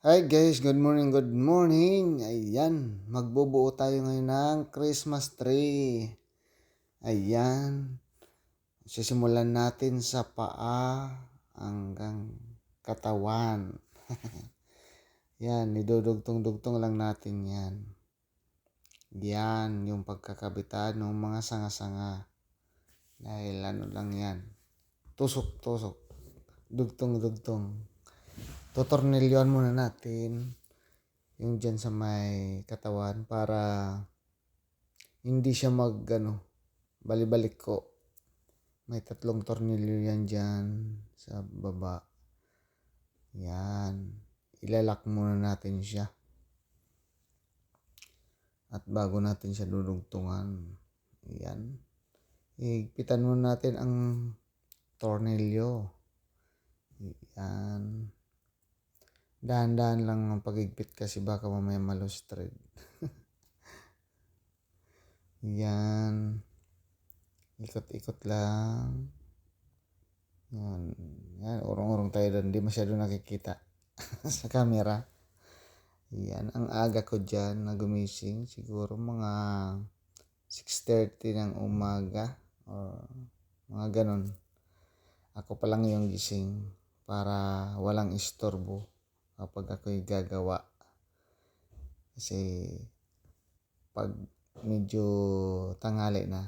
Hi guys, good morning, good morning. Ayan, magbubuo tayo ngayon ng Christmas tree. Ayan, sisimulan natin sa paa hanggang katawan. Yan, idudugtong-dugtong lang natin yan. Yan, yung pagkakabitan ng mga sanga-sanga. Dahil ano lang yan, tusok-tusok, dugtong-dugtong. Tutornilyoan muna natin yung dyan sa may katawan para hindi siya balibalik ko. May 3 tornilyo yan dyan sa baba. Yan. Ilalak muna natin siya. At bago natin siya dudugtungan. Yan. Higpitan muna natin ang tornilyo. Yan. Dahan-dahan lang ang pagigpit kasi baka mamaya malustred. Yan. Ikot-ikot lang. Yan. Yan. Urong-urong tayo doon. Hindi masyado nakikita sa camera. Yan. Ang aga ko dyan na gumising. Siguro mga 6:30 ng umaga. Or mga ganon. Ako pa lang yung gising para walang istorbo kapag ako'y gagawa. Kasi pag medyo tanghali na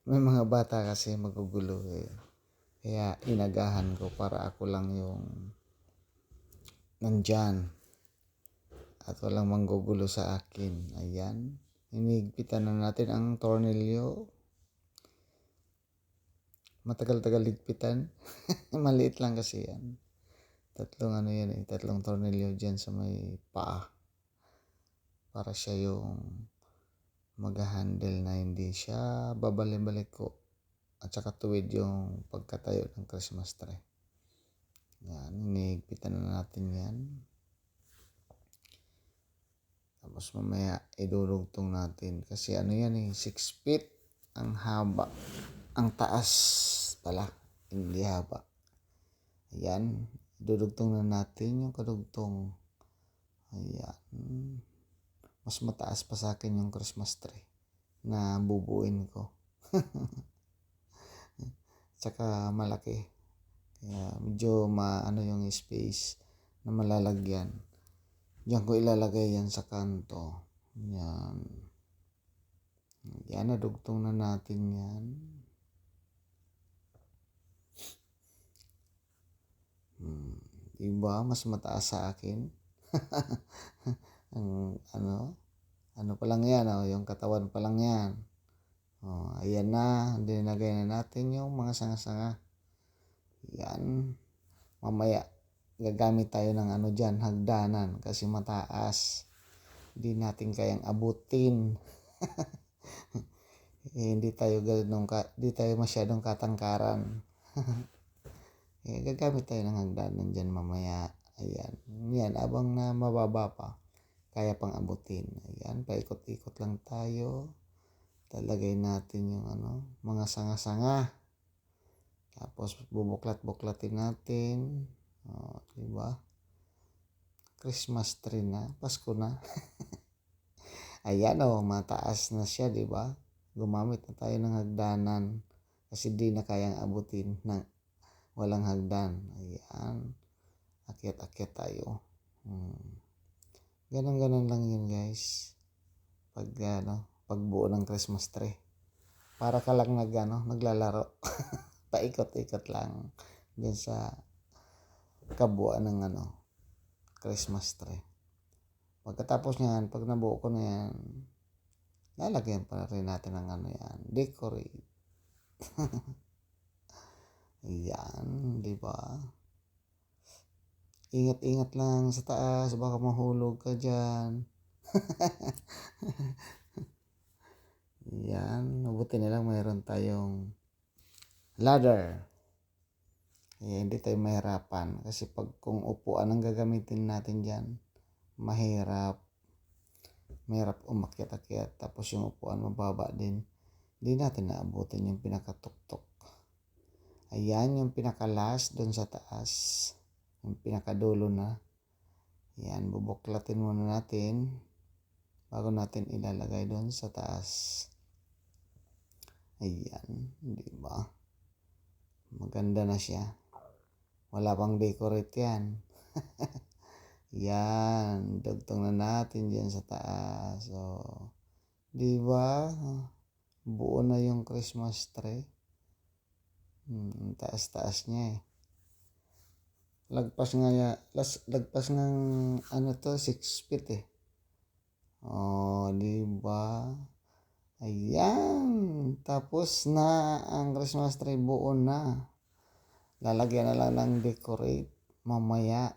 may mga bata kasi magugulo eh. Kaya inagahan ko para ako lang yung nandyan at walang manggugulo sa akin. Ayan, hinigpitan na natin ang tornilyo. Matagal-tagal ligpitan. Maliit lang kasi yan. Tatlong tornilyo dyan sa may paa para siya yung mag-handle na hindi siya babalik-balik ko at saka tuwid yung pagkatayo ng Christmas tree. Yan, hinihigpitan na natin yan. Tapos mamaya idurugtong natin kasi yan 6 feet ang haba. Ang taas pala, hindi haba. Ayan, idurugtong na natin yung kadugtong. Ayan. Mas mataas pa sa akin yung Christmas tree na bubuin ko. Tsaka malaki. Kaya medyo yung space na malalagyan. Diyan ko ilalagay yan sa kanto. Yan. Yan, nadugtong na natin yan. Diba? Mas mataas sa akin. Ang ano pa lang yan, yung katawan pa lang yan. Ayan na, dinagay na natin yung mga sanga-sanga. Yan. Mamaya, gagamit tayo ng dyan, hagdanan kasi mataas. Hindi natin kayang abutin. Hindi tayo masyadong katangkaran. Gagamit tayo ng hagdanan dyan mamaya. Ayan. Yan, abang na mababa pa. Kaya pang abutin. Ayan, paikot-ikot lang tayo. Talagay natin yung mga sanga-sanga. Tapos bubuklat-buklatin natin. Diba? Christmas tree na. Pasko na. Ayan mataas na siya, diba? Gumamit na tayo ng hagdanan. Kasi di na kayang abutin ng walang hagdan. Ayan. Akyat-akyat tayo. Ganon-ganon lang yun guys. Pagbuo ng Christmas tree. Para ka lang naglalaro. Paikot-ikot lang dyan sa kabuuan ng Christmas tree. Pagkatapos niyan, pag nabuo ko na yan, lalagyan pa rin natin ng yan, decorate. Ayan, di ba? Ingat-ingat lang sa taas, baka mahulog ka dyan. Yan, mabuti na lang mayroon tayong ladder. Hindi tayo mahirapan kasi kung upuan ang gagamitin natin dyan, mahirap umakyat-akyat tapos yung upuan mababa din, hindi natin naabutin yung pinakatuktok. Ayan yung pinakalas doon sa taas, yung pinakadulo na. Yan, bubuklatin muna natin bago natin ilalagay doon sa taas. Ayan, di ba? Maganda na siya. Wala pang decorate yan. Yan, dugtong na natin dyan sa taas. So, di ba? Buo na yung Christmas tree. Taas-taas niya eh. Lagpas ng ano to, 6 feet eh. Oh, di ba? Ayan, tapos na ang Christmas tree, buo na. Lalagyan na lang ng decorate mamaya.